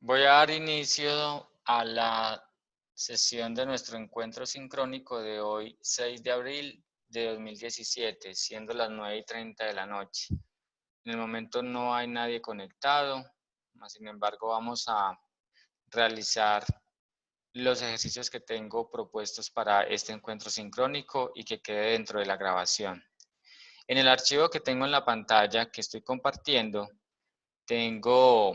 Voy a dar inicio a la sesión de nuestro encuentro sincrónico de hoy, 6 de abril de 2017, siendo las 9:30 de la noche. En el momento no hay nadie conectado, sin embargo vamos a realizar los ejercicios que tengo propuestos para este encuentro sincrónico y que quede dentro de la grabación. En el archivo que tengo en la pantalla que estoy compartiendo, tengo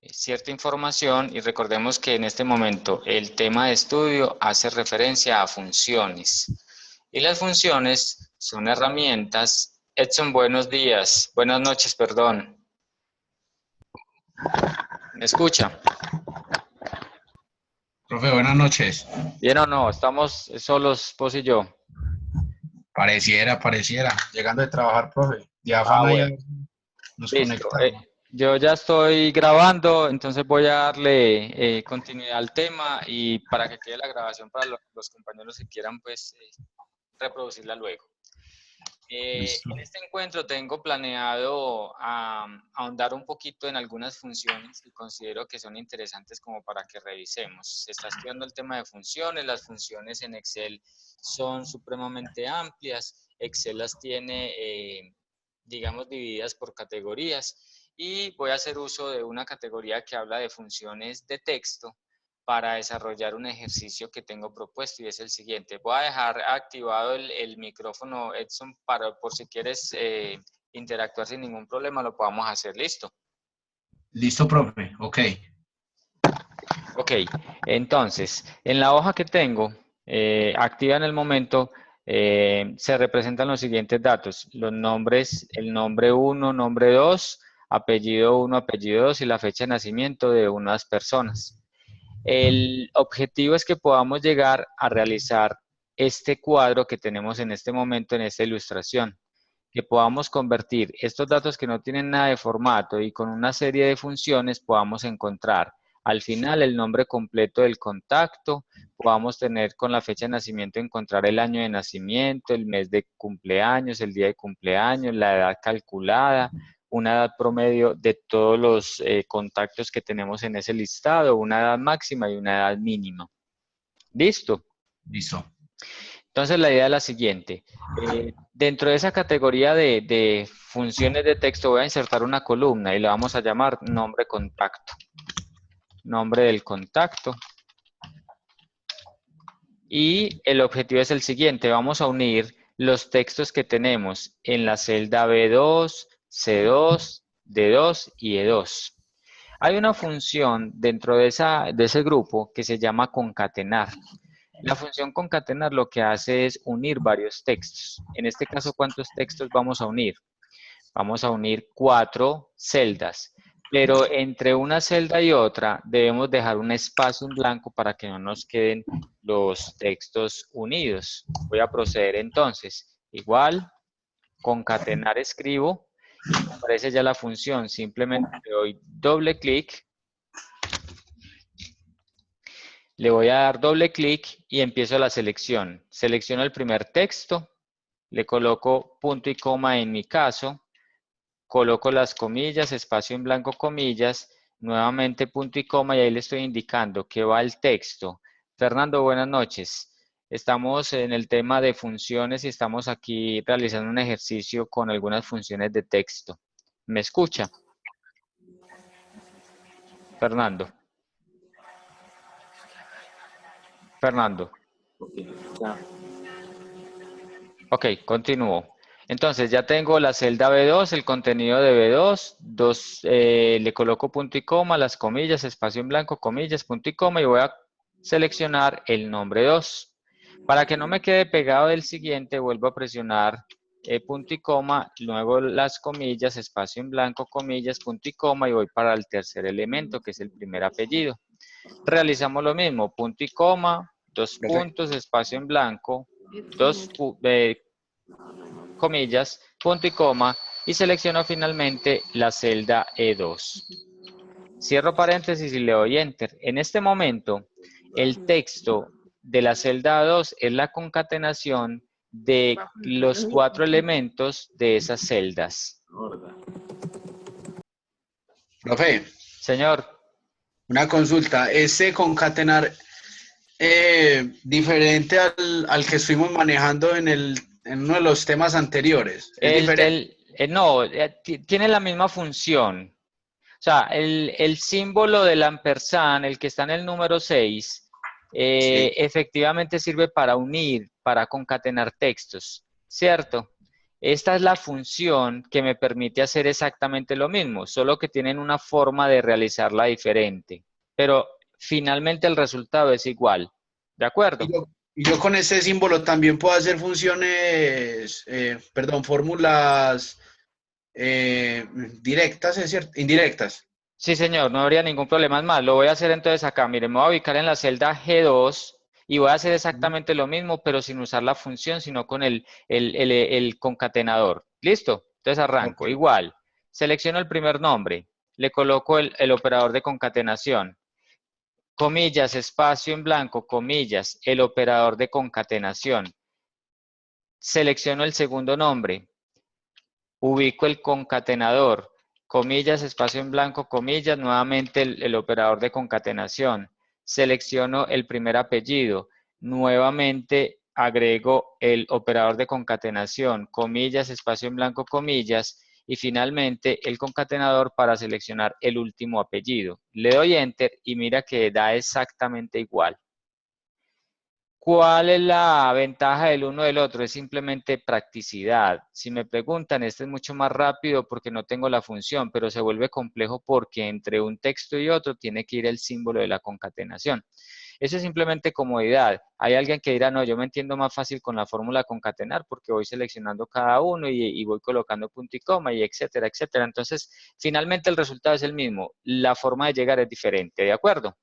cierta información y recordemos que en este momento el tema de estudio hace referencia a funciones y las funciones son herramientas. Edson, buenos días, buenas noches, perdón. ¿Me escucha? Profe, buenas noches. ¿Bien o no? ¿Estamos solos, vos y yo? Pareciera. Llegando de trabajar, profe. De afán ahí Bueno, nos listo. conectamos. Yo ya estoy grabando, entonces voy a darle continuidad al tema y para que quede la grabación para los compañeros que quieran pues reproducirla luego. En este encuentro tengo planeado ahondar un poquito en algunas funciones que considero que son interesantes como para que revisemos. Se está estudiando el tema de funciones, las funciones en Excel son supremamente amplias, Excel las tiene, digamos, divididas por categorías y voy a hacer uso de una categoría que habla de funciones de texto para desarrollar un ejercicio que tengo propuesto y es el siguiente. Voy a dejar activado el micrófono, Edson, por si quieres interactuar sin ningún problema, lo podamos hacer. ¿Listo? Listo, profe. Ok. Ok, entonces, en la hoja que tengo activa en el momento, se representan los siguientes datos. Los nombres, el nombre 1, nombre 2, apellido 1, apellido 2 y la fecha de nacimiento de unas personas. El objetivo es que podamos llegar a realizar este cuadro que tenemos en este momento en esta ilustración, que podamos convertir estos datos que no tienen nada de formato y con una serie de funciones podamos encontrar al final el nombre completo del contacto, podamos tener con la fecha de nacimiento encontrar el año de nacimiento, el mes de cumpleaños, el día de cumpleaños, la edad calculada, una edad promedio de todos los contactos que tenemos en ese listado, una edad máxima y una edad mínima. ¿Listo? Listo. Entonces la idea es la siguiente. Dentro de esa categoría de funciones de texto voy a insertar una columna y le vamos a llamar nombre contacto. Nombre del contacto. Y el objetivo es el siguiente. Vamos a unir los textos que tenemos en la celda B2, C2, D2 y E2. Hay una función dentro de ese grupo que se llama concatenar. La función concatenar lo que hace es unir varios textos. En este caso, ¿cuántos textos vamos a unir? Vamos a unir 4 celdas, pero entre una celda y otra debemos dejar un espacio en blanco para que no nos queden los textos unidos. Voy a proceder entonces. Igual, concatenar escribo y me aparece ya la función. Simplemente le doy doble clic. Le voy a dar doble clic y empiezo la selección. Selecciono el primer texto, le coloco punto y coma en mi caso, coloco las comillas, espacio en blanco, comillas, nuevamente punto y coma y ahí le estoy indicando que va el texto. Fernando, buenas noches. Estamos en el tema de funciones y estamos aquí realizando un ejercicio con algunas funciones de texto. ¿Me escucha? Fernando. Fernando. Ok, continúo. Entonces ya tengo la celda B2, el contenido de B2, le coloco punto y coma, las comillas, espacio en blanco, comillas, punto y coma y voy a seleccionar el nombre 2. Para que no me quede pegado del siguiente, vuelvo a presionar punto y coma, luego las comillas, espacio en blanco, comillas, punto y coma y voy para el tercer elemento que es el primer apellido. Realizamos lo mismo, punto y coma, dos puntos, espacio en blanco, comillas, punto y coma, y selecciono finalmente la celda E2. Cierro paréntesis y le doy Enter. En este momento, el texto de la celda 2 es la concatenación de los 4 elementos de esas celdas. Profe, Señor. Una consulta, ese concatenar diferente al que estuvimos manejando en uno de los temas anteriores, es diferente. No, tiene la misma función. O sea, el símbolo del ampersand, el que está en el número 6, Sí, efectivamente sirve para unir, para concatenar textos, ¿cierto? Esta es la función que me permite hacer exactamente lo mismo, solo que tienen una forma de realizarla diferente. Pero finalmente el resultado es igual, ¿de acuerdo? y yo con ese símbolo también puedo hacer funciones, perdón, fórmulas directas, ¿es cierto? Indirectas. Sí, señor, no habría ningún problema. Es más, lo voy a hacer entonces acá. Mire, me voy a ubicar en la celda G2 y voy a hacer exactamente lo mismo, pero sin usar la función, sino con el concatenador. ¿Listo? Entonces Ok. arranco. Igual, selecciono el primer nombre, le coloco el operador de concatenación, comillas, espacio en blanco, comillas, el operador de concatenación. Selecciono el segundo nombre, ubico el concatenador, comillas, espacio en blanco, comillas, nuevamente el operador de concatenación. Selecciono el primer apellido, nuevamente agrego el operador de concatenación, comillas, espacio en blanco, comillas, y finalmente el concatenador para seleccionar el último apellido. Le doy Enter y mira que da exactamente igual. ¿Cuál es la ventaja del uno del otro? Es simplemente practicidad. Si me preguntan, este es mucho más rápido porque no tengo la función, pero se vuelve complejo porque entre un texto y otro tiene que ir el símbolo de la concatenación. Eso es simplemente comodidad. Hay alguien que dirá, no, yo me entiendo más fácil con la fórmula concatenar porque voy seleccionando cada uno y voy colocando punto y coma y etcétera, etcétera. Entonces, finalmente el resultado es el mismo. La forma de llegar es diferente, ¿de acuerdo?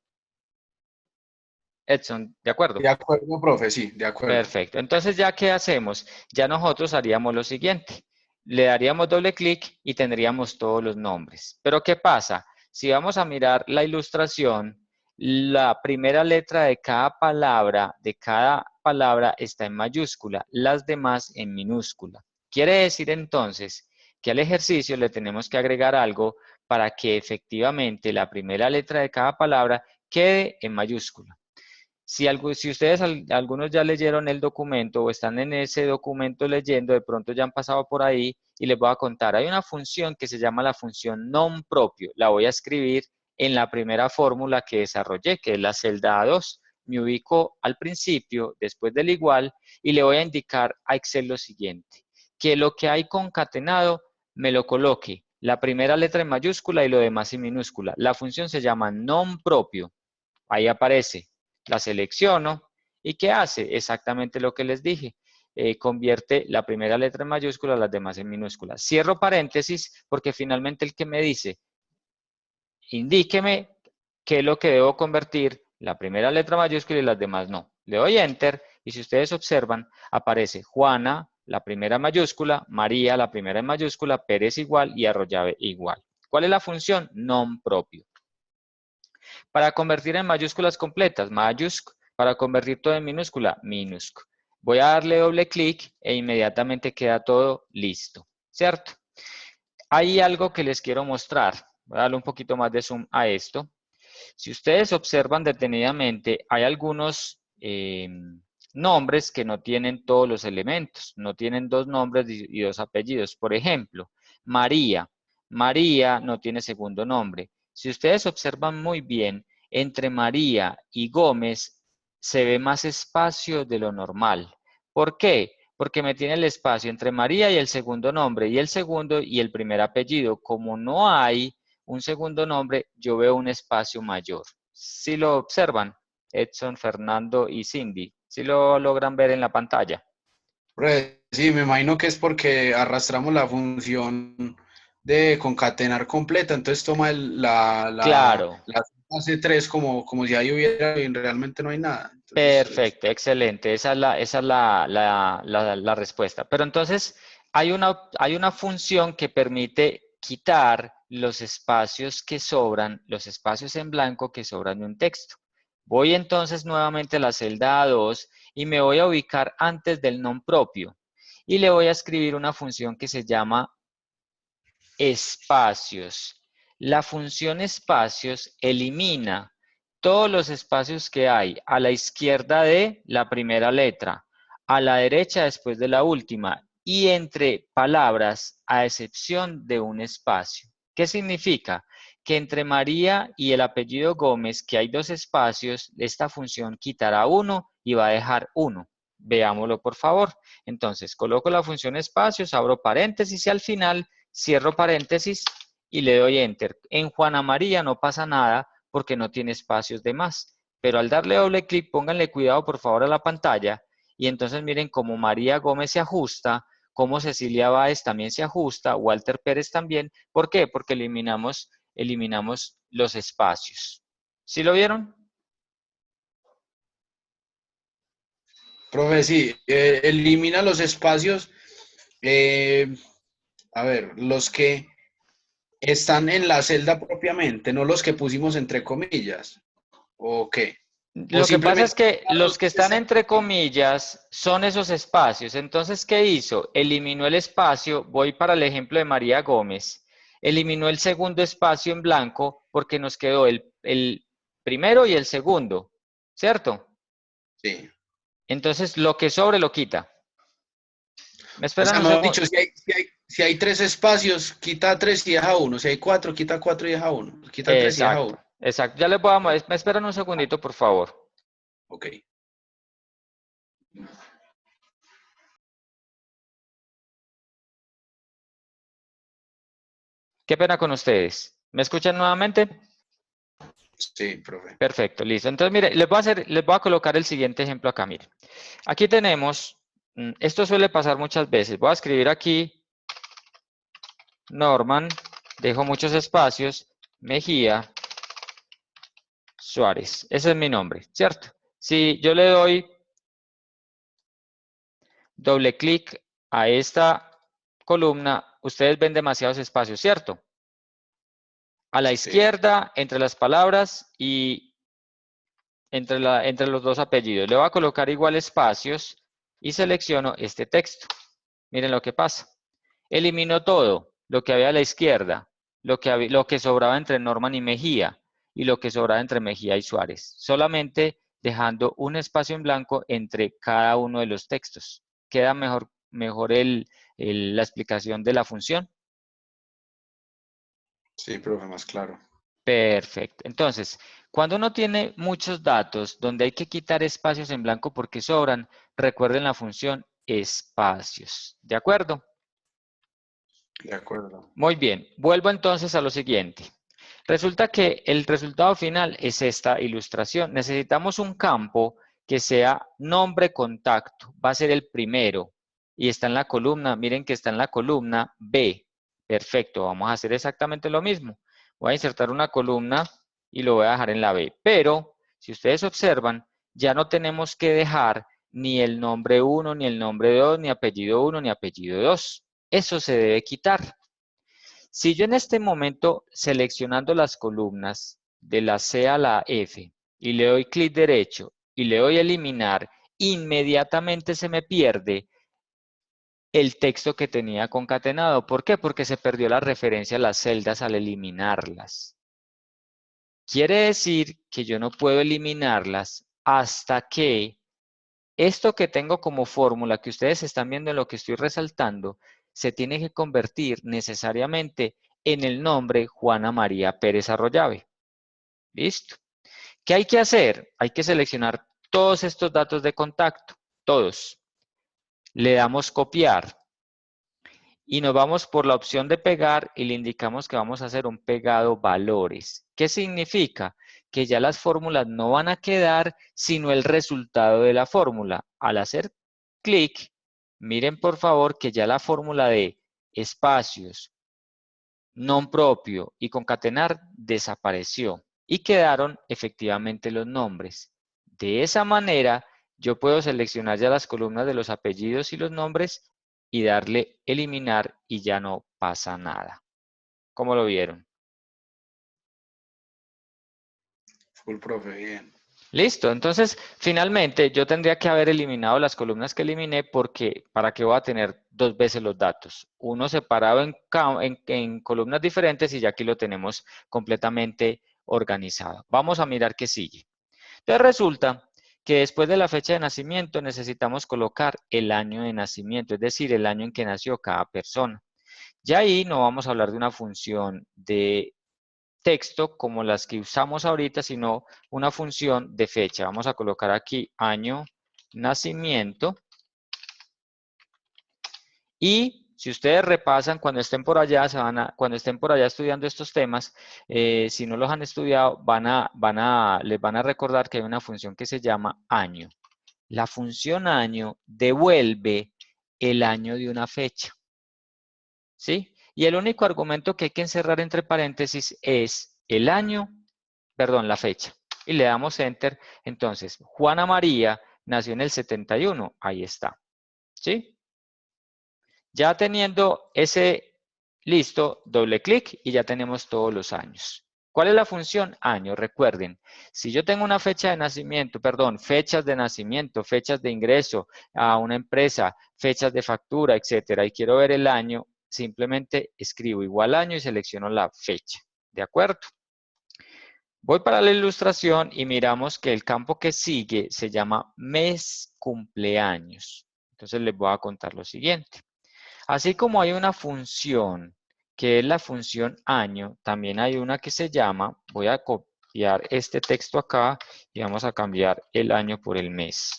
Edson, ¿de acuerdo? De acuerdo, profe, sí, de acuerdo. Perfecto. Entonces, ¿ya qué hacemos? Ya nosotros haríamos lo siguiente. Le daríamos doble clic y tendríamos todos los nombres. Pero ¿qué pasa? Si vamos a mirar la ilustración, la primera letra de cada palabra está en mayúscula, las demás en minúscula. Quiere decir entonces que al ejercicio le tenemos que agregar algo para que efectivamente la primera letra de cada palabra quede en mayúscula. Si ustedes, algunos ya leyeron el documento o están en ese documento leyendo, de pronto ya han pasado por ahí y les voy a contar. Hay una función que se llama la función non propio. La voy a escribir en la primera fórmula que desarrollé, que es la celda A2. Me ubico al principio, después del igual, y le voy a indicar a Excel lo siguiente, que lo que hay concatenado me lo coloque la primera letra en mayúscula y lo demás en minúscula. La función se llama non propio. Ahí aparece, la selecciono y ¿qué hace? Exactamente lo que les dije. Convierte la primera letra en mayúscula, las demás en minúsculas. Cierro paréntesis porque finalmente el que me dice, indíqueme qué es lo que debo convertir, la primera letra mayúscula y las demás no. Le doy Enter y si ustedes observan, aparece Juana, la primera mayúscula, María, la primera en mayúscula, Pérez igual y Arroyave igual. ¿Cuál es la función? Non propio. Para convertir en mayúsculas completas, mayúsc. Para convertir todo en minúscula, minúsc. Voy a darle doble clic e inmediatamente queda todo listo, ¿cierto? Hay algo que les quiero mostrar. Voy a darle un poquito más de zoom a esto. Si ustedes observan detenidamente, hay algunos nombres que no tienen todos los elementos, no tienen dos nombres y dos apellidos. Por ejemplo, María. María no tiene segundo nombre. Si ustedes observan muy bien, entre María y Gómez se ve más espacio de lo normal. ¿Por qué? Porque me tiene el espacio entre María y el segundo nombre, y el segundo y el primer apellido. Como no hay un segundo nombre, yo veo un espacio mayor. Si lo observan, Edson, Fernando y Cindy, si lo logran ver en la pantalla. Profe, sí, me imagino que es porque arrastramos la función de concatenar completa, entonces toma Claro, la fase 3 como si ahí hubiera y realmente no hay nada. Entonces, perfecto, excelente. Esa es la respuesta. Pero entonces hay una función que permite quitar los espacios que sobran, los espacios en blanco que sobran de un texto. Voy entonces nuevamente a la celda A2 y me voy a ubicar antes del nom propio. Y le voy a escribir una función que se llama espacios. La función espacios elimina todos los espacios que hay a la izquierda de la primera letra, a la derecha después de la última y entre palabras a excepción de un espacio. ¿Qué significa? Que entre María y el apellido Gómez, que hay 2 espacios, esta función quitará 1 y va a dejar 1. Veámoslo por favor. Entonces, coloco la función espacios, abro paréntesis y al final cierro paréntesis y le doy Enter. En Juana María no pasa nada porque no tiene espacios de más. Pero al darle doble clic, pónganle cuidado por favor a la pantalla y entonces miren cómo María Gómez se ajusta, cómo Cecilia Báez también se ajusta, Walter Pérez también. ¿Por qué? Porque eliminamos los espacios. ¿Sí lo vieron? Profe, sí, elimina los espacios, a ver, los que están en la celda propiamente, no los que pusimos entre comillas, ¿o qué? O Lo que pasa es simplemente que los los que que están están entre aquí. comillas son esos espacios. Entonces, ¿qué hizo? Eliminó el espacio. Voy para el ejemplo de María Gómez. Eliminó el segundo espacio en blanco porque nos quedó el primero y el segundo, ¿cierto? Sí. Entonces, lo que sobre lo quita. ¿Me O esperan sea, un mejor segundo? dicho, si hay 3 espacios, quita 3 y deja 1. Si hay 4, quita 4 y deja 1. Quita 3 y deja 1. Exacto, exacto. Ya les voy a... Me esperan un segundito, por favor. Ok. Qué pena con ustedes. ¿Me escuchan nuevamente? Sí, profe. Perfecto, listo. Entonces, mire, les voy a colocar el siguiente ejemplo acá, mire. Aquí tenemos, esto suele pasar muchas veces. Voy a escribir aquí Norman, dejo muchos espacios, Mejía, Suárez. Ese es mi nombre, ¿cierto? Si yo le doy doble clic a esta columna, ustedes ven demasiados espacios, ¿cierto? A la Sí. izquierda, entre las palabras y entre los 2 apellidos. Le voy a colocar igual espacios y selecciono este texto. Miren lo que pasa. Eliminó todo, lo que había a la izquierda, lo que sobraba entre Norman y Mejía, y lo que sobraba entre Mejía y Suárez, solamente dejando un espacio en blanco entre cada uno de los textos. Queda mejor la explicación de la función. Sí, profe, más claro. Perfecto. Entonces, cuando uno tiene muchos datos donde hay que quitar espacios en blanco porque sobran, recuerden la función espacios. ¿De acuerdo? De acuerdo. Muy bien. Vuelvo entonces a lo siguiente. Resulta que el resultado final es esta ilustración. Necesitamos un campo que sea nombre contacto. Va a ser el primero. Y está en la columna, miren que está en la columna B. Perfecto, vamos a hacer exactamente lo mismo. Voy a insertar una columna y lo voy a dejar en la B. Pero, si ustedes observan, ya no tenemos que dejar ni el nombre 1, ni el nombre 2, ni apellido 1, ni apellido 2. Eso se debe quitar. Si yo en este momento, seleccionando las columnas de la C a la F y le doy clic derecho y le doy a eliminar, inmediatamente se me pierde el texto que tenía concatenado. ¿Por qué? Porque se perdió la referencia a las celdas al eliminarlas. Quiere decir que yo no puedo eliminarlas hasta que esto que tengo como fórmula que ustedes están viendo en lo que estoy resaltando, se tiene que convertir necesariamente en el nombre Juana María Pérez Arroyave. ¿Listo? ¿Qué hay que hacer? Hay que seleccionar todos estos datos de contacto, todos. Le damos copiar y nos vamos por la opción de pegar y le indicamos que vamos a hacer un pegado valores. ¿Qué significa? Que ya las fórmulas no van a quedar, sino el resultado de la fórmula. Al hacer clic, miren por favor que ya la fórmula de espacios, non propio y concatenar desapareció y quedaron efectivamente los nombres. De esa manera, yo puedo seleccionar ya las columnas de los apellidos y los nombres y darle eliminar y ya no pasa nada. ¿Cómo lo vieron? Full, profe, bien. Listo, entonces finalmente yo tendría que haber eliminado las columnas que eliminé porque ¿para qué voy a tener dos veces los datos? Uno separado en columnas diferentes y ya aquí lo tenemos completamente organizado. Vamos a mirar qué sigue. Entonces resulta que después de la fecha de nacimiento necesitamos colocar el año de nacimiento, es decir, el año en que nació cada persona. Ya ahí no vamos a hablar de una función de texto como las que usamos ahorita, sino una función de fecha. Vamos a colocar aquí año nacimiento y si ustedes repasan cuando estén por allá, cuando estén por allá estudiando estos temas, si no los han estudiado, les van a recordar que hay una función que se llama año. La función año devuelve el año de una fecha, ¿sí? Y el único argumento que hay que encerrar entre paréntesis es el año, perdón, la fecha. Y le damos Enter. Entonces, Juana María nació en el 71. Ahí está. ¿Sí? Ya teniendo ese listo, doble clic y ya tenemos todos los años. ¿Cuál es la función? Año. Recuerden, si yo tengo una fecha de nacimiento, perdón, fechas de nacimiento, fechas de ingreso a una empresa, fechas de factura, etcétera, y quiero ver el año, simplemente escribo igual año y selecciono la fecha. ¿De acuerdo? Voy para la ilustración y miramos que el campo que sigue se llama mes cumpleaños. Entonces les voy a contar lo siguiente. Así como hay una función que es la función año, también hay una que se llama, voy a copiar este texto acá y vamos a cambiar el año por el mes.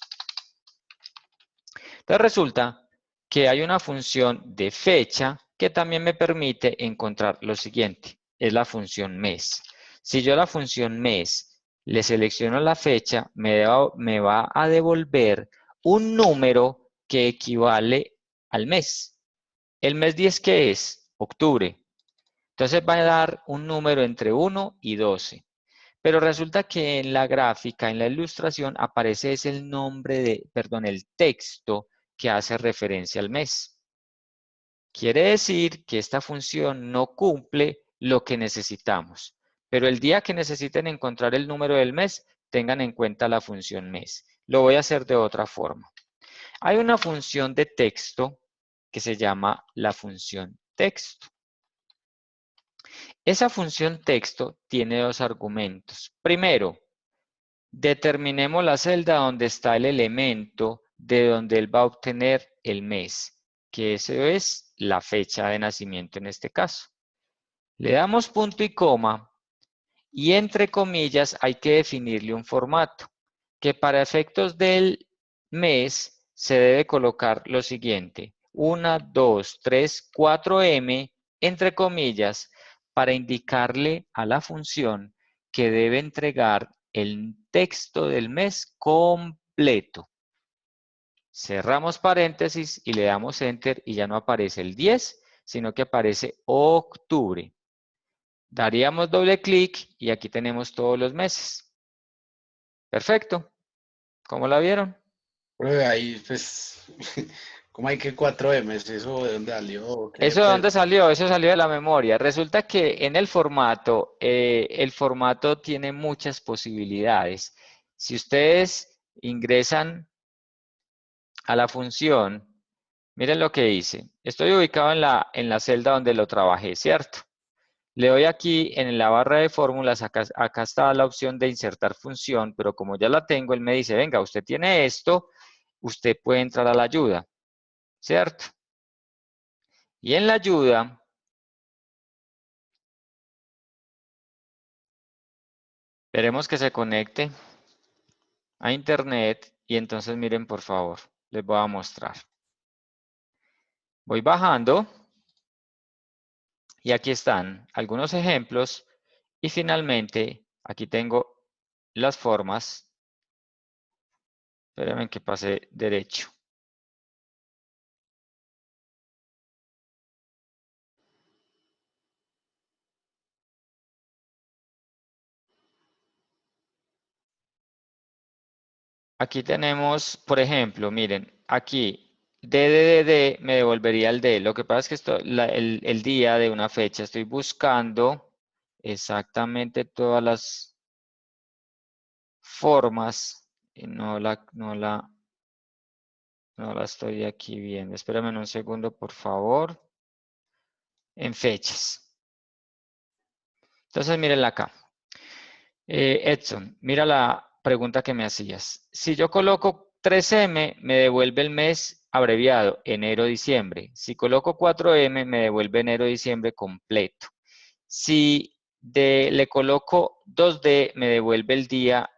Entonces resulta que hay una función de fecha que también me permite encontrar lo siguiente, es la función mes. Si yo a la función mes le selecciono la fecha, me va a devolver un número que equivale al mes. ¿El mes 10 qué es? Octubre. Entonces va a dar un número entre 1 y 12. Pero resulta que en la gráfica, en la ilustración, aparece es el nombre perdón, el texto que hace referencia al mes. Quiere decir que esta función no cumple lo que necesitamos. Pero el día que necesiten encontrar el número del mes, tengan en cuenta la función mes. Lo voy a hacer de otra forma. Hay una función de texto que se llama la función texto. Esa función texto tiene dos argumentos. Primero, determinemos la celda donde está el elemento de donde él va a obtener el mes, que eso es la fecha de nacimiento en este caso. Le damos punto y coma y entre comillas hay que definirle un formato, que para efectos del mes se debe colocar lo siguiente, 1, 2, 3, 4M, entre comillas, para indicarle a la función que debe entregar el texto del mes completo. Cerramos paréntesis y le damos Enter y ya no aparece el 10, sino que aparece octubre. Daríamos doble clic y aquí tenemos todos los meses. Perfecto. ¿Cómo la vieron? Ahí, pues, ¿cómo hay que 4M? ¿Eso de dónde salió? ¿Qué, ¿Eso de pues? dónde salió? Eso salió de la memoria. Resulta que en el formato tiene muchas posibilidades. Si ustedes ingresan a la función, miren lo que hice. Estoy ubicado en la celda donde lo trabajé, ¿cierto? Le doy aquí en la barra de fórmulas, acá está la opción de insertar función, pero como ya la tengo, él me dice, venga, usted tiene esto, usted puede entrar a la ayuda, ¿cierto? Y en la ayuda, veremos que se conecte a internet y entonces miren por favor, les voy a mostrar. Voy bajando y aquí están algunos ejemplos y finalmente aquí tengo las formas. Espérenme que pase derecho. Aquí tenemos, por ejemplo, miren, aquí DDD me devolvería el D. Lo que pasa es que el día de una fecha, estoy buscando exactamente todas las formas, no la estoy aquí viendo. Espérame un segundo, por favor. En fechas. Entonces, mírenla acá. Edson, mira la pregunta que me hacías. Si yo coloco 3M, me devuelve el mes abreviado, enero-diciembre. Si coloco 4M, me devuelve enero-diciembre completo. Si le coloco 2D, me devuelve el día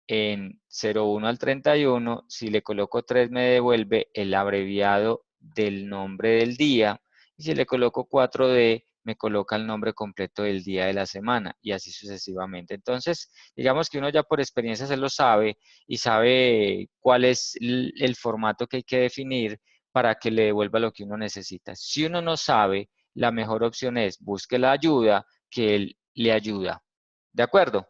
en 01 al 31. Si le coloco 3, me devuelve el abreviado del nombre del día. Y si le coloco 4D, me coloca el nombre completo del día de la semana y así sucesivamente. Entonces, digamos que uno ya por experiencia se lo sabe y sabe cuál es el formato que hay que definir para que le devuelva lo que uno necesita. Si uno no sabe, la mejor opción es busque la ayuda que él le ayuda. ¿De acuerdo?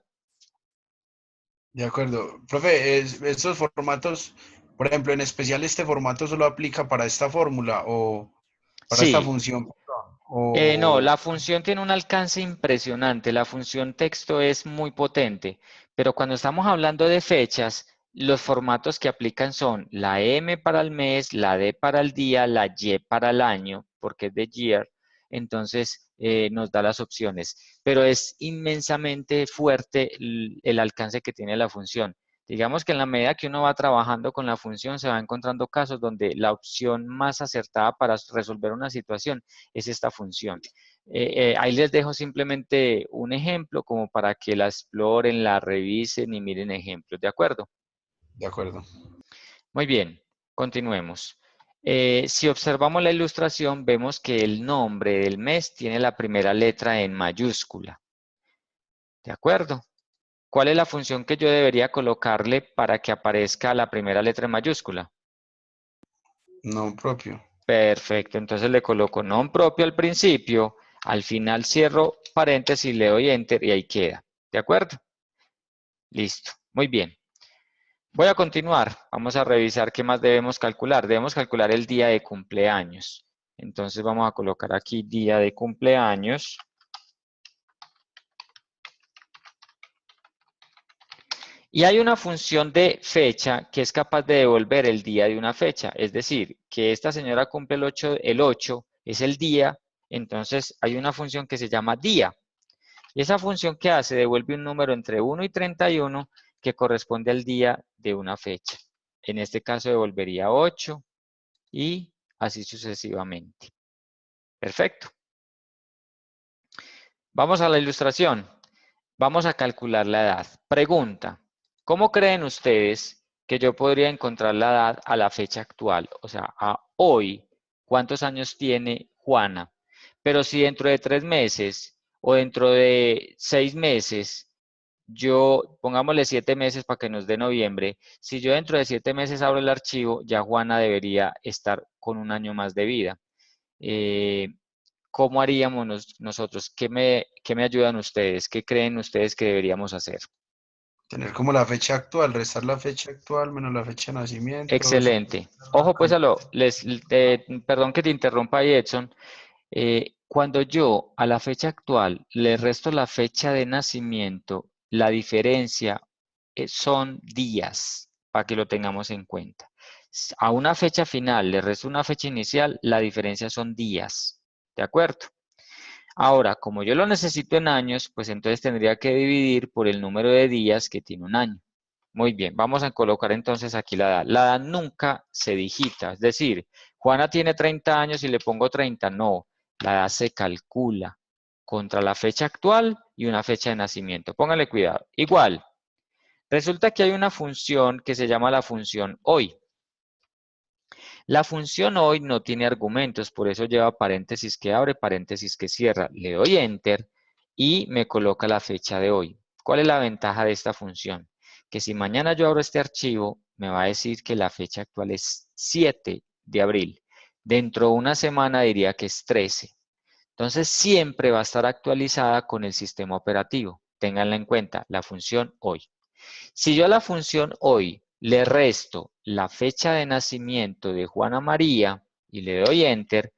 De acuerdo. Profe, estos formatos, por ejemplo, en especial este formato solo aplica para esta fórmula o para esta Sí, función. no, O, la función tiene un alcance impresionante, la función texto es muy potente, pero cuando estamos hablando de fechas, los formatos que aplican son la M para el mes, la D para el día, la Y para el año, porque es de year, entonces nos da las opciones, pero es inmensamente fuerte el alcance que tiene la función. Digamos que en la medida que uno va trabajando con la función, se va encontrando casos donde la opción más acertada para resolver una situación es esta función. Ahí les dejo simplemente un ejemplo como para que la exploren, la revisen y miren ejemplos, ¿de acuerdo? de acuerdo. Muy bien, continuemos. Si observamos la ilustración, vemos que el nombre del mes tiene la primera letra en mayúscula, ¿de acuerdo? ¿Cuál es la función que yo debería colocarle para que aparezca la primera letra en mayúscula? No propio. Perfecto, entonces le coloco nom propio al principio, al final cierro paréntesis, le doy enter y ahí queda. ¿De acuerdo? Listo, muy bien. Voy a continuar, vamos a revisar qué más debemos calcular. Debemos calcular el día de cumpleaños. Entonces vamos a colocar aquí día de cumpleaños. Y hay una función de fecha que es capaz de devolver el día de una fecha. Es decir, que esta señora cumple el 8 es el día, entonces hay una función que se llama día. Y esa función que hace devuelve un número entre 1 y 31 que corresponde al día de una fecha. En este caso devolvería 8 y así sucesivamente. Perfecto. Vamos a la ilustración. Vamos a calcular la edad. Pregunta, ¿cómo creen ustedes que yo podría encontrar la edad a la fecha actual? O sea, a hoy, ¿cuántos años tiene Juana? Pero si dentro de 3 meses o dentro de 6 meses, pongámosle 7 meses para que nos dé noviembre, si yo dentro de 7 meses abro el archivo, ya Juana debería estar con un año más de vida. Eh, ¿Cómo haríamos nosotros? ¿Qué me ayudan ustedes? ¿Qué creen ustedes que deberíamos hacer? Tener como la fecha actual, restar la fecha actual menos la fecha de nacimiento. Excelente. Ojo pues perdón que te interrumpa ahí, Edson. Cuando yo a la fecha actual le resto la fecha de nacimiento, la diferencia son días, para que lo tengamos en cuenta. A una fecha final le resto una fecha inicial, la diferencia son días. ¿De acuerdo? Ahora, como yo lo necesito en años, pues entonces tendría que dividir por el número de días que tiene un año. Muy bien, vamos a colocar entonces aquí la edad. La edad nunca se digita, es decir, Juana tiene 30 años y le pongo 30, no, la edad se calcula contra la fecha actual y una fecha de nacimiento. Póngale cuidado. Igual, resulta que hay una función que se llama la función hoy. La función hoy no tiene argumentos, por eso lleva paréntesis que abre, paréntesis que cierra. Le doy enter y me coloca la fecha de hoy. ¿Cuál es la ventaja de esta función? Que si mañana yo abro este archivo, me va a decir que la fecha actual es 7 de abril. Dentro de una semana diría que es 13. Entonces siempre va a estar actualizada con el sistema operativo. Ténganla en cuenta, la función hoy. Si yo a la función hoy le resto la fecha de nacimiento de Juana María y le doy enter,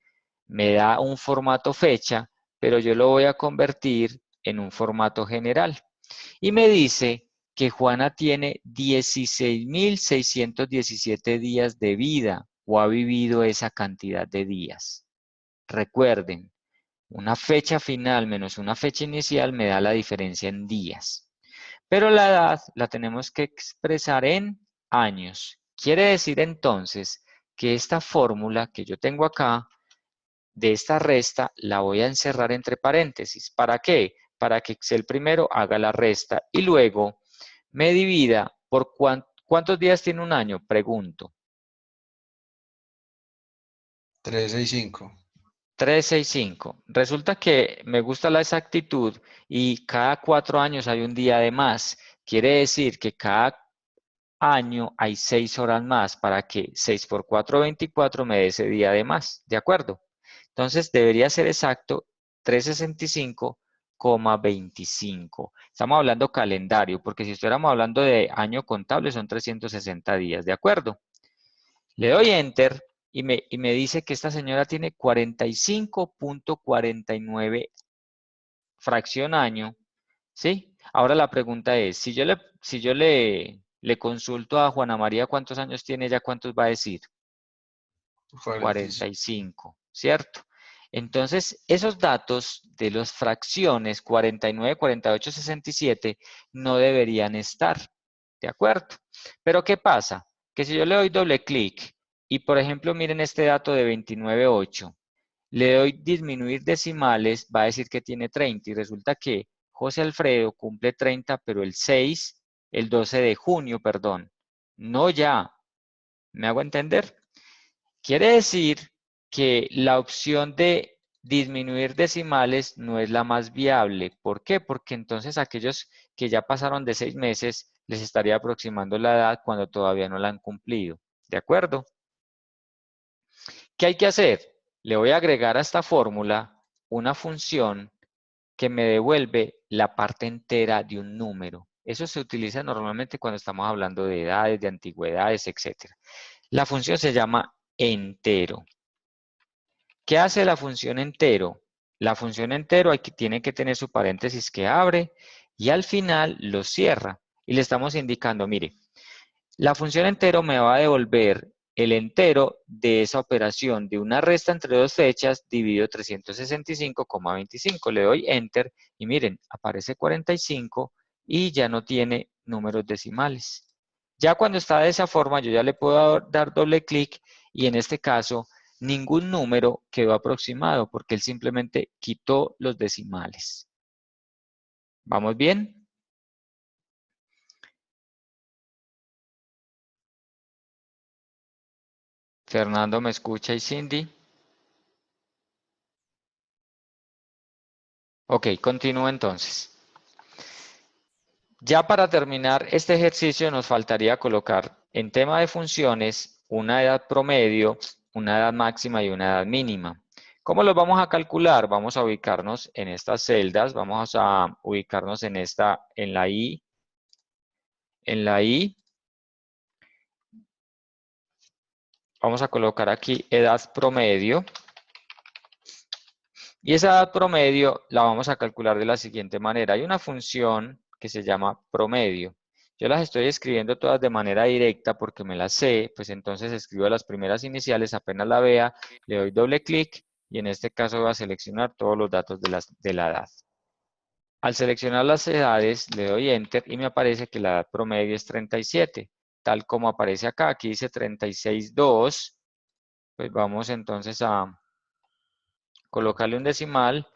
me da un formato fecha, pero yo lo voy a convertir en un formato general. Y me dice que Juana tiene 16.617 días de vida o ha vivido esa cantidad de días. Recuerden, una fecha final menos una fecha inicial me da la diferencia en días. Pero la edad la tenemos que expresar en años. Quiere decir entonces que esta fórmula que yo tengo acá, de esta resta, la voy a encerrar entre paréntesis. ¿Para qué? Para que Excel primero haga la resta y luego me divida por cuántos días tiene un año, pregunto. 365. 365. Resulta que me gusta la exactitud y cada 4 años hay un día de más. Quiere decir que cada año hay 6 horas más para que 6 por 4, 24 me dé ese día de más. ¿De acuerdo? Entonces debería ser exacto 365,25. Estamos hablando calendario, porque si estuviéramos hablando de año contable son 360 días. ¿De acuerdo? Le doy Enter y me dice que esta señora tiene 45,49 fracción año, ¿sí? Ahora la pregunta es, si yo le consulto a Juana María cuántos años tiene ella, ¿cuántos va a decir? 45. 45, ¿cierto? Entonces, esos datos de las fracciones 49, 48, 67 no deberían estar, ¿de acuerdo? Pero ¿qué pasa? Que si yo le doy doble clic y, por ejemplo, miren este dato de 29,8, le doy disminuir decimales, va a decir que tiene 30 y resulta que José Alfredo cumple 30, pero el 12 de junio, perdón. No ya. ¿Me hago entender? Quiere decir que la opción de disminuir decimales no es la más viable. ¿Por qué? Porque entonces aquellos que ya pasaron de 6 meses les estaría aproximando la edad cuando todavía no la han cumplido. ¿De acuerdo? ¿Qué hay que hacer? Le voy a agregar a esta fórmula una función que me devuelve la parte entera de un número. Eso se utiliza normalmente cuando estamos hablando de edades, de antigüedades, etc. La función se llama entero. ¿Qué hace la función entero? La función entero tiene que tener su paréntesis que abre y al final lo cierra. Y le estamos indicando, mire, la función entero me va a devolver el entero de esa operación de una resta entre dos fechas dividido 365,25. Le doy Enter y miren, aparece 45 y ya no tiene números decimales. Ya cuando está de esa forma, yo ya le puedo dar doble clic y en este caso ningún número quedó aproximado porque él simplemente quitó los decimales. ¿Vamos bien? Fernando, ¿me escucha? ¿Y Cindy? Ok, continúo entonces. Ya para terminar este ejercicio nos faltaría colocar en tema de funciones una edad promedio, una edad máxima y una edad mínima. ¿Cómo los vamos a calcular? Vamos a ubicarnos en estas celdas, vamos a ubicarnos en la I, vamos a colocar aquí edad promedio. Y esa edad promedio la vamos a calcular de la siguiente manera. Hay una función que se llama promedio. Yo las estoy escribiendo todas de manera directa porque me las sé, pues entonces escribo las primeras iniciales, apenas la vea, le doy doble clic y en este caso voy a seleccionar todos los datos de la edad. Al seleccionar las edades, le doy Enter y me aparece que la edad promedio es 37, tal como aparece acá. Aquí dice 36,2. Pues vamos entonces a colocarle un decimal.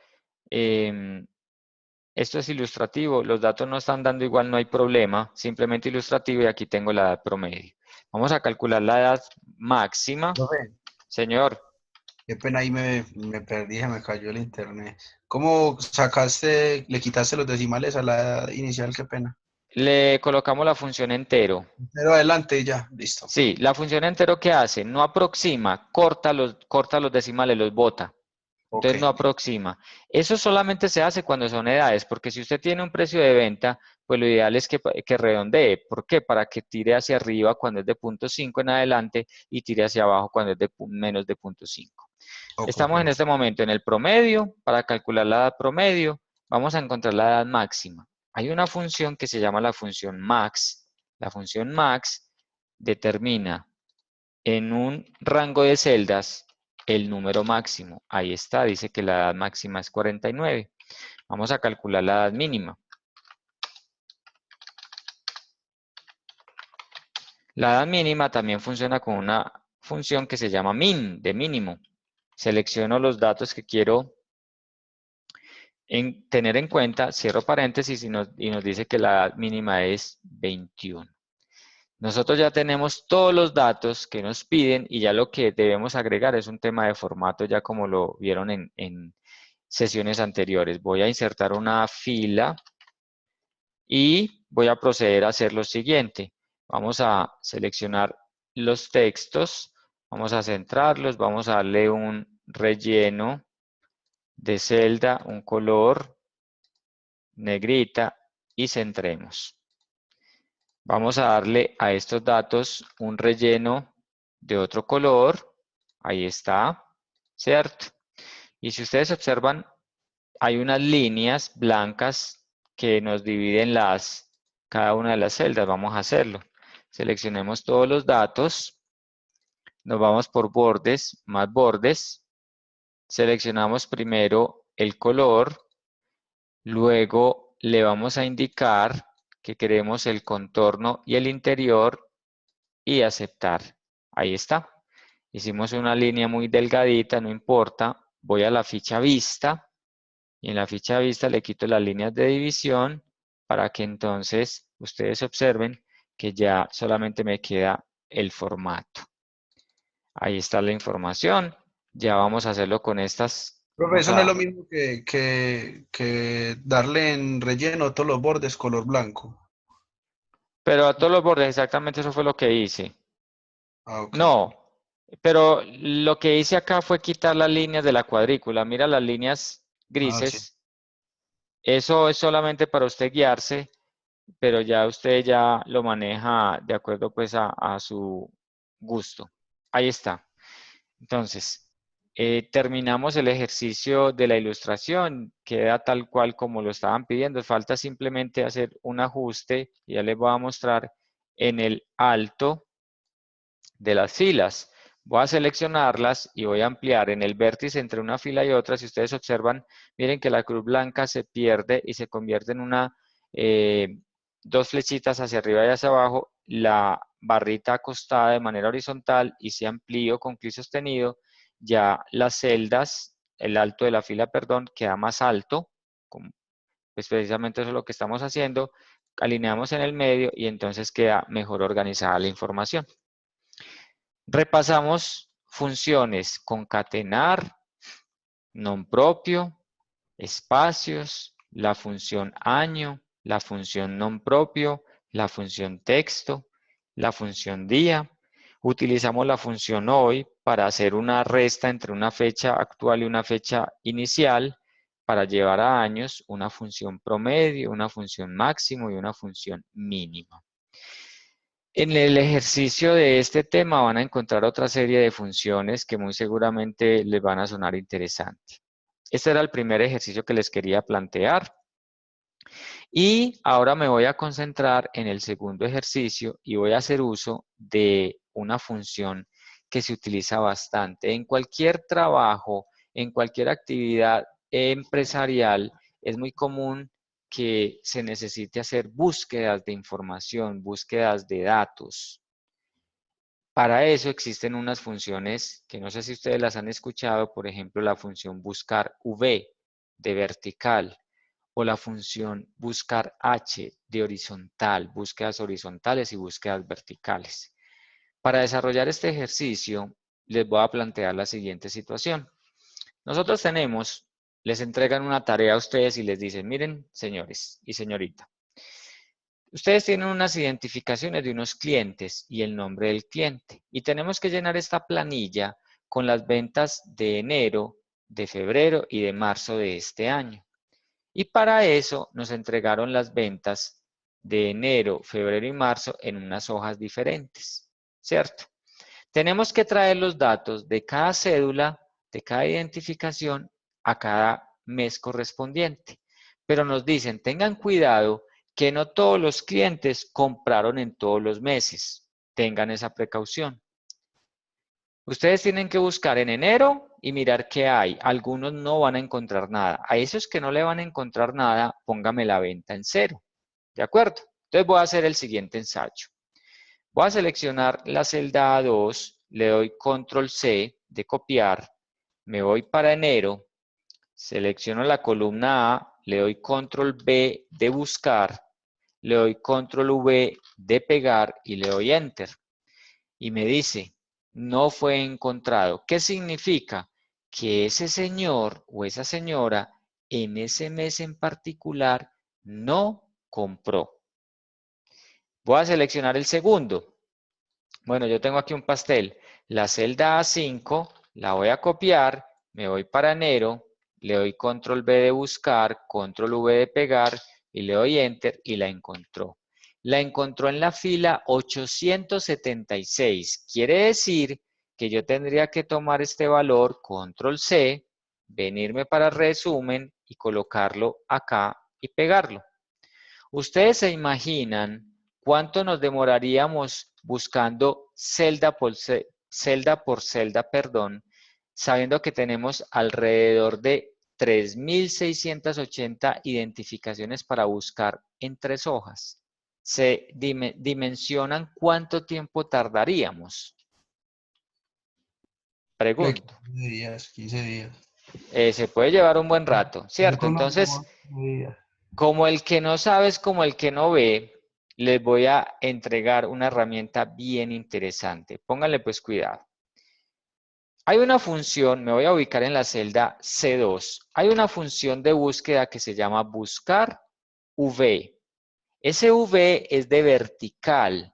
Esto es ilustrativo, los datos no están dando igual, no hay problema, simplemente ilustrativo y aquí tengo la edad promedio. Vamos a calcular la edad máxima. Profe, Señor, qué pena ahí me perdí, se me cayó el internet. ¿Cómo sacaste, le quitaste los decimales a la inicial? Qué pena. le colocamos la función entero. Pero adelante ya, listo. Sí, la función entero, ¿qué hace? No aproxima, corta los decimales, los bota. Ok, Entonces no aproxima. Eso solamente se hace cuando son edades, porque si usted tiene un precio de venta, pues lo ideal es que redondee. ¿Por qué? Para que tire hacia arriba cuando es de 0,5 en adelante y tire hacia abajo cuando es de menos de 0,5. ok, Estamos en este momento en el promedio. Para calcular la edad promedio, vamos a encontrar la edad máxima. Hay una función que se llama la función max. La función max determina en un rango de celdas el número máximo. Ahí está, dice que la edad máxima es 49. Vamos a calcular la edad mínima. La edad mínima también funciona con una función que se llama min, de mínimo. Selecciono los datos que quiero tener en cuenta, cierro paréntesis y nos dice que la edad mínima es 21. Nosotros ya tenemos todos los datos que nos piden y ya lo que debemos agregar es un tema de formato, ya como lo vieron en sesiones anteriores. Voy a insertar una fila y voy a proceder a hacer lo siguiente. Vamos a seleccionar los textos, vamos a centrarlos, vamos a darle un relleno de celda, un color, negrita y centremos. Vamos a darle a estos datos un relleno de otro color. Ahí está, ¿cierto? Y si ustedes observan, hay unas líneas blancas que nos dividen cada una de las celdas. Vamos a hacerlo. Seleccionemos todos los datos. Nos vamos por bordes, más bordes. Seleccionamos primero el color. Luego le vamos a indicar que queremos el contorno y el interior y aceptar. Ahí está. Hicimos una línea muy delgadita, no importa. Voy a la ficha vista y en la ficha vista le quito las líneas de división para que entonces ustedes observen que ya solamente me queda el formato. Ahí está la información. Ya vamos a hacerlo con estas. Profe, Vamos eso no es a, lo mismo que darle en relleno todos los bordes color blanco. pero a todos los bordes, exactamente eso fue lo que hice. Ah, ok. No, pero lo que hice acá fue quitar las líneas de la cuadrícula. Mira las líneas Ah, sí. grises. Eso es solamente para usted guiarse, pero ya usted ya lo maneja de acuerdo pues a su gusto. Ahí está. Entonces, terminamos el ejercicio de la ilustración. Queda tal cual como lo estaban pidiendo. Falta simplemente hacer un ajuste. Y ya les voy a mostrar en el alto de las filas. Voy a seleccionarlas y voy a ampliar en el vértice entre una fila y otra. Si ustedes observan, miren que la cruz blanca se pierde y se convierte en dos flechitas hacia arriba y hacia abajo. La barrita acostada de manera horizontal y si amplío con clic sostenido, ya las celdas, el alto de la fila, perdón, queda más alto. Pues precisamente eso es lo que estamos haciendo. Alineamos en el medio y entonces queda mejor organizada la información. Repasamos funciones: concatenar, non propio, espacios, la función año, la función non propio, la función texto, la función día. Utilizamos la función hoy para hacer una resta entre una fecha actual y una fecha inicial, para llevar a años una función promedio, una función máximo y una función mínima. En el ejercicio de este tema van a encontrar otra serie de funciones que muy seguramente les van a sonar interesantes. Este era el primer ejercicio que les quería plantear. Y ahora me voy a concentrar en el segundo ejercicio y voy a hacer uso de una función que se utiliza bastante. En cualquier trabajo, en cualquier actividad empresarial, es muy común que se necesite hacer búsquedas de información, búsquedas de datos. Para eso existen unas funciones que no sé si ustedes las han escuchado, por ejemplo, la función buscar V de vertical o la función buscar H de horizontal, búsquedas horizontales y búsquedas verticales. Para desarrollar este ejercicio, les voy a plantear la siguiente situación. Nosotros les entregan una tarea a ustedes y les dicen, miren, señores y señorita, ustedes tienen unas identificaciones de unos clientes y el nombre del cliente. Y tenemos que llenar esta planilla con las ventas de enero, de febrero y de marzo de este año. Y para eso nos entregaron las ventas de enero, febrero y marzo en unas hojas diferentes, ¿cierto? Tenemos que traer los datos de cada cédula, de cada identificación a cada mes correspondiente. pero nos dicen, tengan cuidado que no todos los clientes compraron en todos los meses. Tengan esa precaución. Ustedes tienen que buscar en enero y mirar qué hay. Algunos no van a encontrar nada. A esos que no le van a encontrar nada, póngame la venta en cero. ¿De acuerdo? Entonces voy a hacer el siguiente ensayo. Voy a seleccionar la celda A2, le doy control C de copiar, me voy para enero, selecciono la columna A, le doy control B de buscar, le doy control V de pegar y le doy enter. Y me dice, no fue encontrado. ¿Qué significa? Que ese señor o esa señora en ese mes en particular no compró. Voy a seleccionar el segundo. Bueno, yo tengo aquí un pastel. La celda A5 la voy a copiar, me voy para enero, le doy control V de buscar, control V de pegar y le doy enter y la encontró. La encontró en la fila 876. Quiere decir que yo tendría que tomar este valor, control C, venirme para resumen y colocarlo acá y pegarlo. ¿Ustedes se imaginan cuánto nos demoraríamos buscando celda por celda, sabiendo que tenemos alrededor de 3.680 identificaciones para buscar en 3 hojas? ¿Se dimensionan cuánto tiempo tardaríamos? Pregunto. 15 días, 15 días. Se puede llevar un buen rato, Yo ¿cierto? con los Entonces, demás 15 días. como el que no sabe es como el que no ve, les voy a entregar una herramienta bien interesante. Pónganle pues cuidado. Hay una función, me voy a ubicar en la celda C2. Hay una función de búsqueda que se llama buscar V. Ese V es de vertical,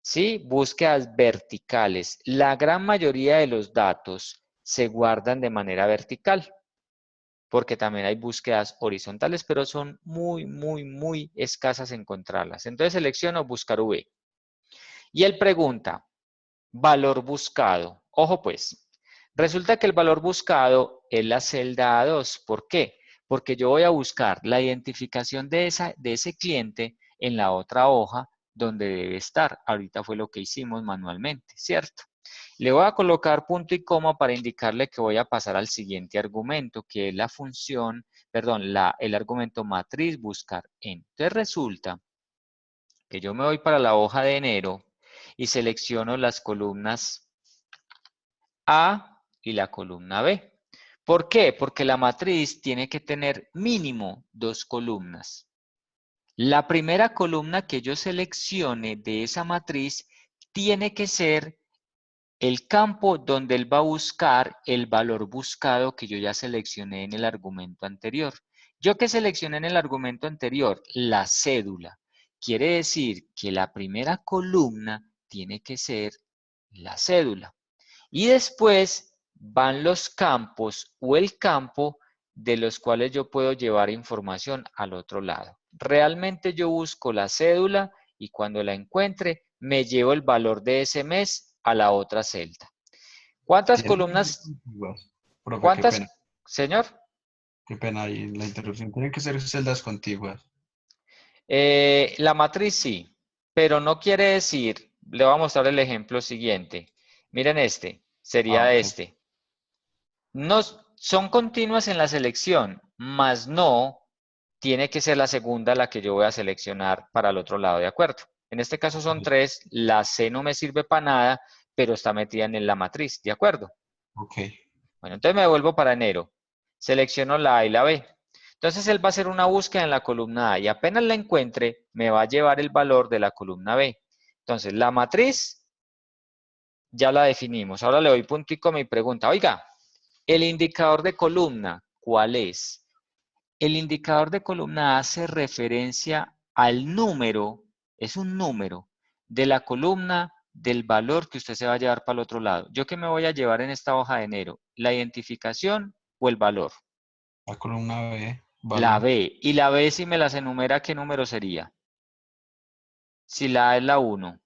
¿sí? Búsquedas verticales. La gran mayoría de los datos se guardan de manera vertical, porque también hay búsquedas horizontales, pero son muy escasas encontrarlas. Entonces selecciono buscar V. Y él pregunta, valor buscado. Ojo pues, resulta que el valor buscado es la celda A2. ¿Por qué? Porque yo voy a buscar la identificación de ese cliente en la otra hoja donde debe estar. Ahorita fue lo que hicimos manualmente, ¿cierto? Le voy a colocar punto y coma para indicarle que voy a pasar al siguiente argumento, que es la función, perdón, el argumento matriz buscar en. Entonces resulta que yo me voy para la hoja de enero y selecciono las columnas A y la columna B. ¿Por qué? Porque la matriz tiene que tener mínimo 2 columnas. La primera columna que yo seleccione de esa matriz tiene que ser el campo donde él va a buscar el valor buscado que yo ya seleccioné en el argumento anterior. ¿Yo qué seleccioné en el argumento anterior? La cédula. Quiere decir que la primera columna tiene que ser la cédula. Y después van los campos o el campo de los cuales yo puedo llevar información al otro lado. Realmente yo busco la cédula y cuando la encuentre me llevo el valor de ese mes a la otra celda. ¿Cuántas Tienen que ser columnas? contiguas. Profe, ¿Cuántas? Señor. qué pena ahí la interrupción. Tienen que ser celdas contiguas. La matriz sí, pero no quiere decir, le voy a mostrar el ejemplo siguiente. Miren este, Ah, sería ok. este. No, son continuas en la selección, más no tiene que ser la segunda la que yo voy a seleccionar para el otro lado, ¿de acuerdo? En este caso son 3, la C no me sirve para nada, pero está metida en la matriz, ¿de acuerdo? Ok. Bueno, entonces me vuelvo para enero, selecciono la A y la B. Entonces él va a hacer una búsqueda en la columna A y apenas la encuentre, me va a llevar el valor de la columna B. Entonces la matriz ya la definimos. Ahora le doy punto y coma y pregunta, oiga, el indicador de columna, ¿cuál es? El indicador de columna hace referencia al número, es un número, de la columna del valor que usted se va a llevar para el otro lado. ¿Yo qué me voy a llevar en esta hoja de enero? ¿La identificación o el valor? La columna B, La valor. B. Y la B, si me las enumera, ¿qué número sería? Si la A es la 1.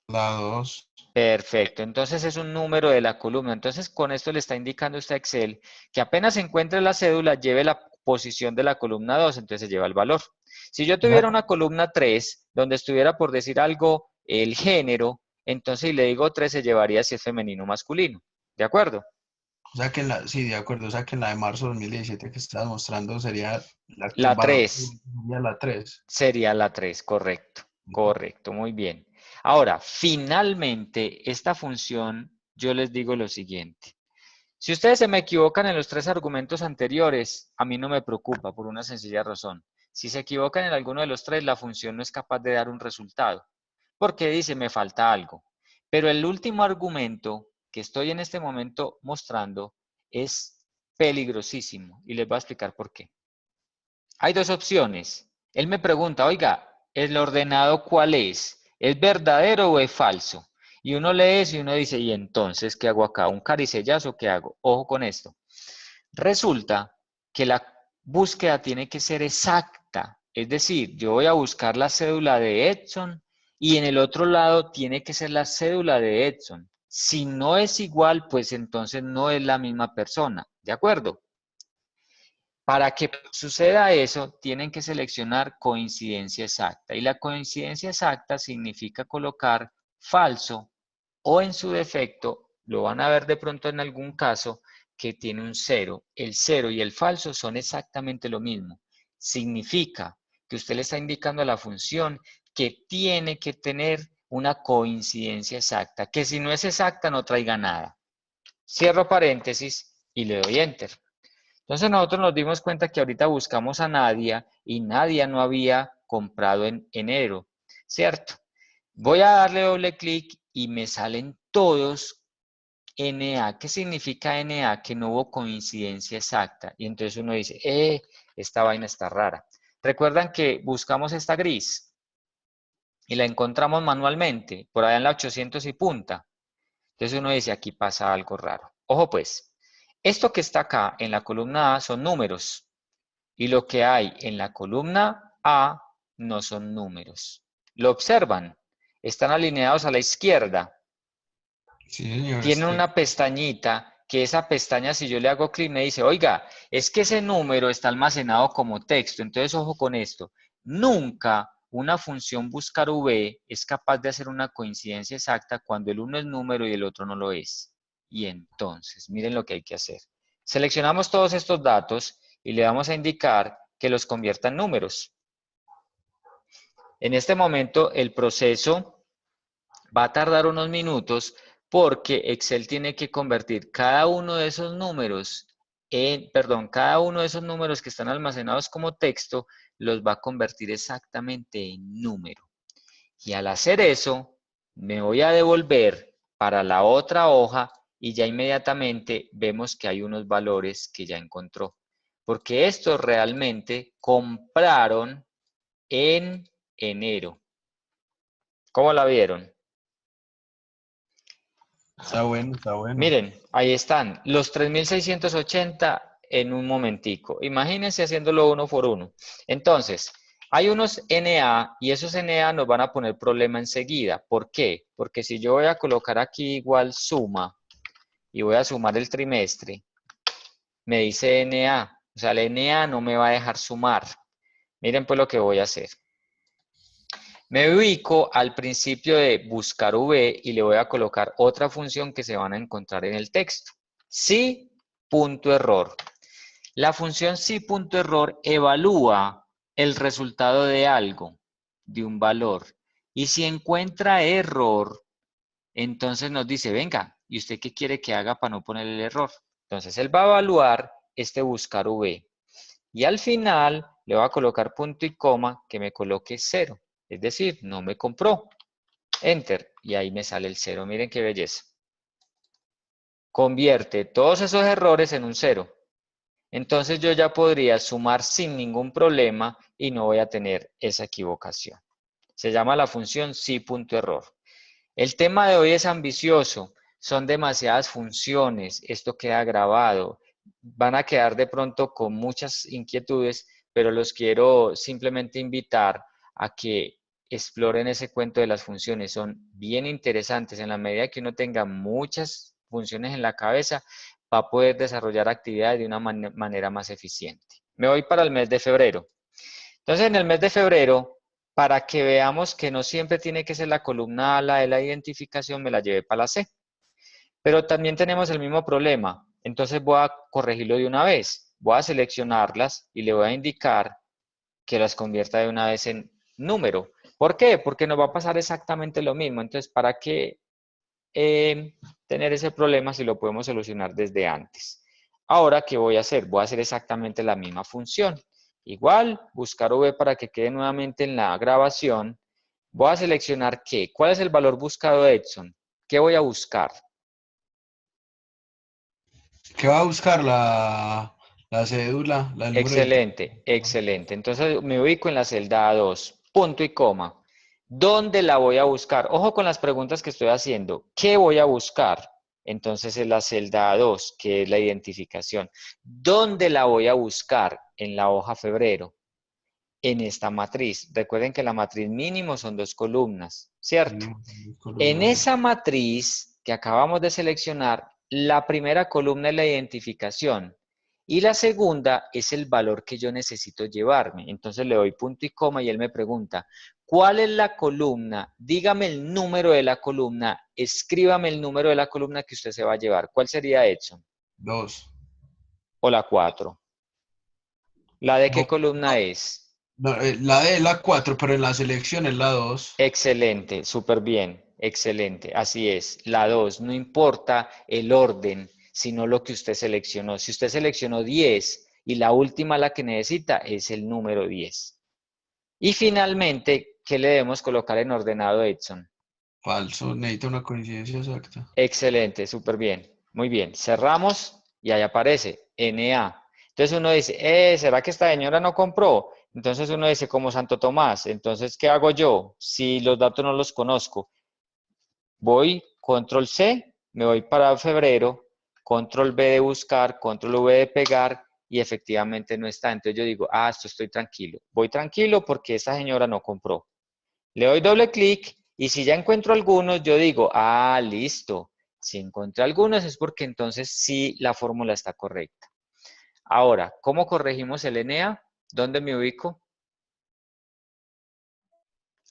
La 2. Perfecto, entonces es un número de la columna. Entonces con esto le está indicando usted a Excel que apenas encuentre la cédula, llévela posición de la columna 2, entonces se lleva el valor. Si yo O sea, tuviera una columna 3, donde estuviera por decir algo el género, entonces si le digo 3 se llevaría si es femenino o masculino. ¿De acuerdo? sí, de acuerdo, o sea que en la de marzo de 2017 que estás mostrando sería la La barra, 3 sería la 3. sería la 3, correcto. Correcto, muy bien. Ahora, finalmente, esta función, yo les digo lo siguiente. Si ustedes se me equivocan en los 3 argumentos anteriores, a mí no me preocupa por una sencilla razón. Si se equivocan en alguno de los 3, la función no es capaz de dar un resultado, porque dice me falta algo. Pero el último argumento que estoy en este momento mostrando es peligrosísimo y les voy a explicar por qué. Hay dos opciones. Él me pregunta, oiga, ¿el ordenado cuál es? ¿Es verdadero o es falso? Y uno lee eso y uno dice, ¿y entonces qué hago acá? ¿Un caricellazo? ¿Qué hago? Ojo con esto. Resulta que la búsqueda tiene que ser exacta. Es decir, yo voy a buscar la cédula de Edson y en el otro lado tiene que ser la cédula de Edson. Si no es igual, pues entonces no es la misma persona. ¿De acuerdo? Para que suceda eso, tienen que seleccionar coincidencia exacta. Y la coincidencia exacta significa colocar falso o en su defecto, lo van a ver de pronto en algún caso, que tiene un cero. El cero y el falso son exactamente lo mismo. Significa que usted le está indicando a la función que tiene que tener una coincidencia exacta, que si no es exacta no traiga nada. Cierro paréntesis y le doy enter. Entonces nosotros nos dimos cuenta que ahorita buscamos a Nadia y Nadia no había comprado en enero, ¿cierto? Voy a darle doble clic y me salen todos NA. ¿Qué significa NA? Que no hubo coincidencia exacta. Y entonces uno dice, esta vaina está rara. ¿Recuerdan que buscamos esta gris? Y la encontramos manualmente, por allá en la 800 y punta. Entonces uno dice, aquí pasa algo raro. Ojo pues, esto que está acá en la columna A son números. Y lo que hay en la columna A no son números. ¿Lo observan? Están alineados a la izquierda. Sí, señor, Tienen una pestañita, que esa pestaña si yo le hago clic me dice, oiga, es que ese número está almacenado como texto. Entonces, ojo con esto. Nunca una función buscar v es capaz de hacer una coincidencia exacta cuando el uno es número y el otro no lo es. Y entonces, miren lo que hay que hacer. Seleccionamos todos estos datos y le vamos a indicar que los convierta en números. En este momento, el proceso va a tardar unos minutos porque Excel tiene que convertir cada uno de esos números cada uno de esos números que están almacenados como texto, los va a convertir exactamente en número. Y al hacer eso, me voy a devolver para la otra hoja y ya inmediatamente vemos que hay unos valores que ya encontró. Porque estos realmente compraron en enero. ¿Cómo la vieron? está bueno, está bueno. Miren, ahí están, los 3.680 en un momentico. Imagínense haciéndolo uno por uno. Entonces, hay unos NA y esos NA nos van a poner problema enseguida. ¿Por qué? Porque si yo voy a colocar aquí igual suma y voy a sumar el trimestre, me dice NA. O sea, el NA no me va a dejar sumar. Miren pues lo que voy a hacer. Me ubico al principio de buscar V y le voy a colocar otra función que se van a encontrar en el texto. Sí, punto error. La función sí, punto error evalúa el resultado de algo, de un valor. Y si encuentra error, entonces nos dice, venga, ¿y usted qué quiere que haga para no poner el error? Entonces él va a evaluar este buscar V. Y al final le voy a colocar punto y coma que me coloque 0. Es decir, no me compró. Enter. Y ahí me sale el 0. Miren qué belleza. Convierte todos esos errores en un 0. Entonces yo ya podría sumar sin ningún problema y no voy a tener esa equivocación. Se llama la función sí.error. El tema de hoy es ambicioso. Son demasiadas funciones. Esto queda grabado. Van a quedar de pronto con muchas inquietudes, pero los quiero simplemente invitar a que exploren ese cuento de las funciones. Son bien interesantes. En la medida que uno tenga muchas funciones en la cabeza, va a poder desarrollar actividades de una manera más eficiente. Me voy para el mes de febrero. Entonces, en el mes de febrero, para que veamos que no siempre tiene que ser la columna A la de la identificación, me la llevé para la C. Pero también tenemos el mismo problema. Entonces voy a corregirlo de una vez. Voy a seleccionarlas y le voy a indicar que las convierta de una vez en número. ¿Por qué? Porque nos va a pasar exactamente lo mismo. Entonces, ¿para qué tener ese problema si lo podemos solucionar desde antes? Ahora, ¿qué voy a hacer? Voy a hacer exactamente la misma función. Igual, buscar V para que quede nuevamente en la grabación. Voy a seleccionar ¿qué? ¿Cuál es el valor buscado de Edson? ¿Qué voy a buscar? ¿Qué va a buscar la cédula, la del número de Excelente, excelente. Entonces me ubico en la celda A2, punto y coma. ¿Dónde la voy a buscar? Ojo con las preguntas que estoy haciendo. ¿Qué voy a buscar? Entonces es la celda A2, que es la identificación. ¿Dónde la voy a buscar? En la hoja febrero, en esta matriz. Recuerden que la matriz mínimo son 2 columnas, ¿cierto? mínimo de En columnas? esa matriz que acabamos de seleccionar, la primera columna es la identificación y la segunda es el valor que yo necesito llevarme. Entonces le doy punto y coma y él me pregunta, ¿cuál es la columna? Dígame el número de la columna, escríbame el número de la columna que usted se va a llevar. ¿Cuál sería, Edson? 2. ¿O la 4? ¿La de qué No, columna es? no, la D es la 4, pero en la selección es la 2. Excelente, súper bien, excelente, así es. La 2, no importa el orden, sino lo que usted seleccionó. Si usted seleccionó 10 y la última la que necesita es el número 10. Y finalmente, ¿qué le debemos colocar en ordenado, Edson? Falso, necesita una coincidencia exacta. Excelente, súper bien. Muy bien, cerramos y ahí aparece NA. Entonces uno dice, ¿será que esta señora no compró? Entonces uno dice, como Santo Tomás, entonces, ¿qué hago yo si los datos no los conozco? Voy, control C, me voy para febrero, control V de buscar, control V de pegar y efectivamente no está. Entonces yo digo, esto estoy tranquilo. Voy tranquilo porque esta señora no compró. Le doy doble clic y si ya encuentro algunos, yo digo, listo. Si encontré algunos es porque entonces sí la fórmula está correcta. Ahora, ¿cómo corregimos el NA? ¿Dónde me ubico?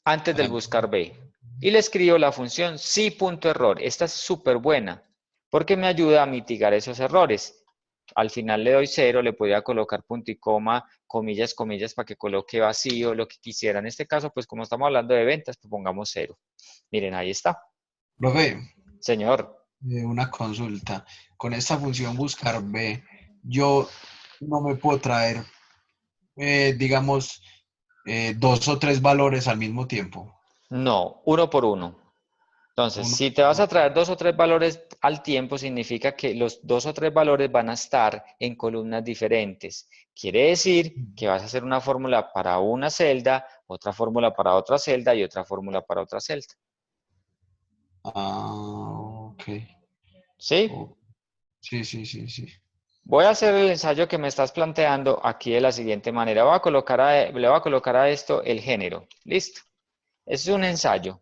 Antes del buscar B. Y le escribo la función sí.error. Esta es súper buena porque me ayuda a mitigar esos errores. Al final le doy 0, le podría colocar punto y coma, comillas, comillas, para que coloque vacío, lo que quisiera. En este caso, pues como estamos hablando de ventas, pues pongamos 0. Miren, ahí está. Profe, Señor, una consulta. Con esta función buscar B, yo no me puedo traer, digamos, 2 o 3 valores al mismo tiempo. no, uno por uno. Entonces, Uno, si te vas a traer 2 o 3 valores al tiempo, significa que los 2 o 3 valores van a estar en columnas diferentes. Quiere decir que vas a hacer una fórmula para una celda, otra fórmula para otra celda y otra fórmula para otra celda. ok. ¿Sí? Oh, sí, sí, sí, sí. Voy a hacer el ensayo que me estás planteando aquí de la siguiente manera. Le voy a colocar a esto el género. Listo. Es un ensayo.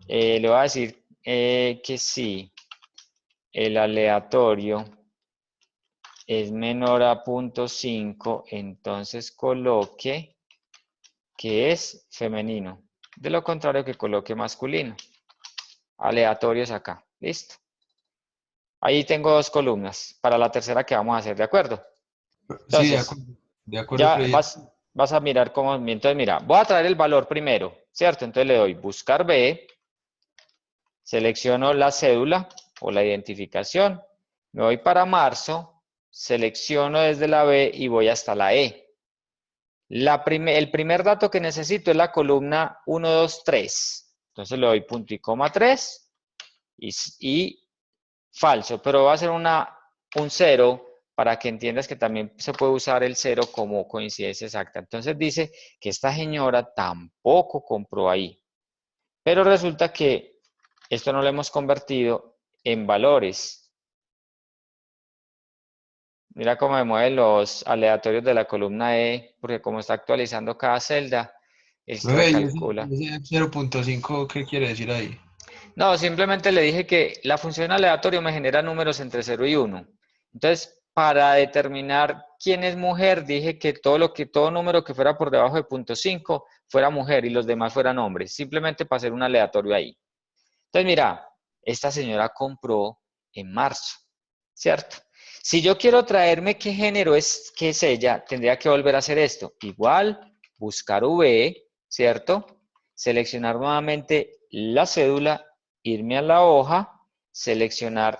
Le voy a decir que sí, el aleatorio es menor a 0.5, entonces coloque que es femenino. De lo contrario, que coloque masculino. Aleatorios acá. Listo. Ahí tengo 2 columnas para la tercera que vamos a hacer, ¿de acuerdo? Sí, Entonces, de acuerdo, ya profe. vas a mirar cómo. Entonces, mira, voy a traer el valor primero, ¿cierto? Entonces le doy buscar B, selecciono la cédula o la identificación, me voy para marzo, selecciono desde la B y voy hasta la E. El primer dato que necesito es la columna 1, 2, 3. Entonces le doy punto y coma 3 y falso, pero va a ser un 0 para que entiendas que también se puede usar el 0 como coincidencia exacta. Entonces dice que esta señora tampoco compró ahí. Pero resulta que esto no lo hemos convertido en valores. Mira cómo me mueven los aleatorios de la columna E, porque como está actualizando cada celda, esto Profe, ¿y recalcula. ese 0.5 qué quiere decir ahí? No, simplemente le dije que la función aleatorio me genera números entre 0 y 1. Entonces, para determinar quién es mujer, dije que todo número que fuera por debajo de 0.5 fuera mujer y los demás fueran hombres, simplemente para hacer un aleatorio ahí. Entonces, mira, esta señora compró en marzo, ¿cierto? Si yo quiero traerme qué género es, qué es ella, tendría que volver a hacer esto. Igual, buscar V, ¿cierto? Seleccionar nuevamente la cédula, irme a la hoja, seleccionar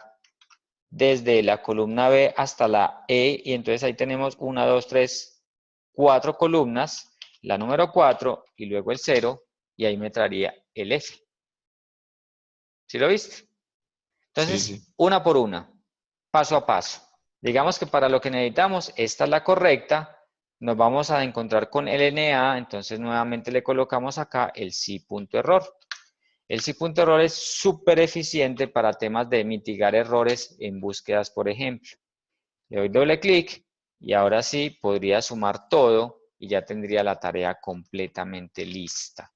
desde la columna B hasta la E, y entonces ahí tenemos 1, 2, 3, 4 columnas, la número 4 y luego el 0, y ahí me traería el F. ¿Sí lo viste? Sí, sí. Entonces, una por una, paso a paso. Digamos que para lo que necesitamos, esta es la correcta, nos vamos a encontrar con el NA, entonces nuevamente le colocamos acá el sí.error. El sí.error es súper eficiente para temas de mitigar errores en búsquedas, por ejemplo. Le doy doble clic y ahora sí podría sumar todo y ya tendría la tarea completamente lista.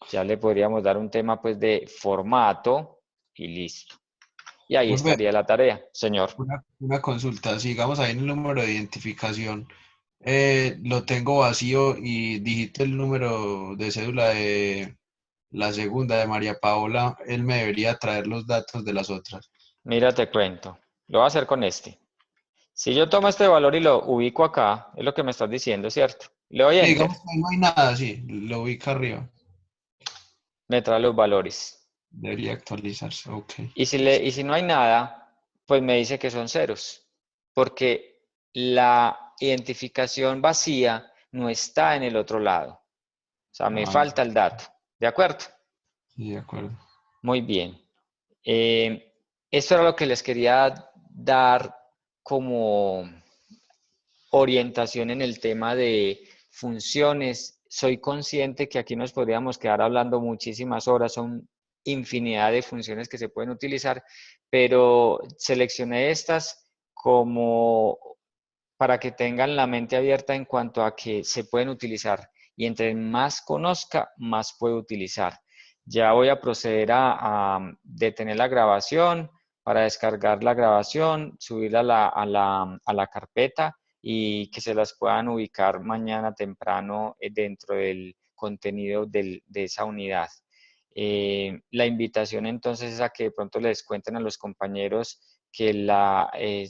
Ya le podríamos dar un tema pues de formato y listo. Y ahí Profe, estaría la tarea, señor. una consulta, sigamos ahí en el número de identificación. Lo tengo vacío y digito el número de cédula de la segunda de María Paola, él me debería traer los datos de las otras. Mira, te cuento. Lo voy a hacer con este. Si yo tomo este valor y lo ubico acá, es lo que me estás diciendo, ¿cierto? Le doy Sí, Enter, digamos que ahí no hay nada, sí, lo ubica arriba. me trae los valores. Debería actualizarse, ok. Y si no hay nada, pues me dice que son ceros, porque la identificación vacía no está en el otro lado. O sea, me Ah, falta el dato. ¿De acuerdo? sí, de acuerdo. Muy bien. Esto era lo que les quería dar como orientación en el tema de funciones. Soy consciente que aquí nos podríamos quedar hablando muchísimas horas, son infinidad de funciones que se pueden utilizar, pero seleccioné estas como para que tengan la mente abierta en cuanto a que se pueden utilizar y entre más conozca, más puede utilizar. Ya voy a proceder a detener la grabación para descargar la grabación, subirla a la carpeta y que se las puedan ubicar mañana temprano dentro del contenido de esa unidad. La invitación entonces es a que de pronto les cuenten a los compañeros que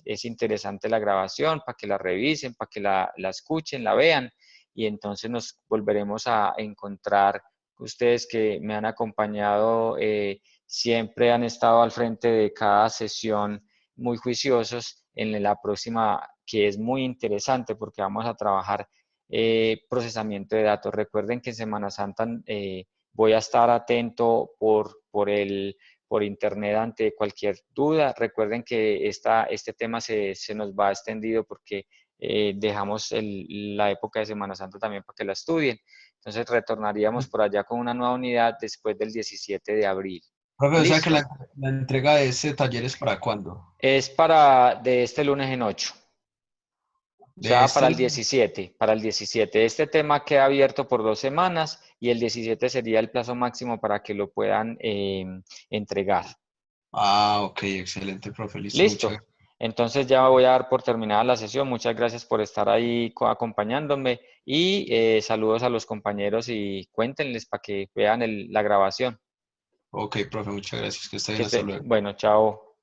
es interesante la grabación, para que la revisen, para que la escuchen, la vean, y entonces nos volveremos a encontrar. Ustedes que me han acompañado siempre han estado al frente de cada sesión muy juiciosos en la próxima, que es muy interesante porque vamos a trabajar procesamiento de datos. Recuerden que en Semana Santa voy a estar atento por internet ante cualquier duda. Recuerden que este tema se nos va extendido porque dejamos la época de Semana Santa también para que la estudien. Entonces retornaríamos por allá con una nueva unidad después del 17 de abril. Profe, o sea que ¿Listo? la entrega de ese taller es para cuándo? Es para de este lunes en 8. O De sea, este, para el 17. Este tema queda abierto por 2 semanas y el 17 sería el plazo máximo para que lo puedan entregar. ok, excelente, profe, listo, muchas Listo. gracias. Entonces ya voy a dar por terminada la sesión. Muchas gracias por estar ahí acompañándome y saludos a los compañeros y cuéntenles para que vean la grabación. Ok, profe, muchas gracias, que esté bien, hasta luego. Bueno, chao.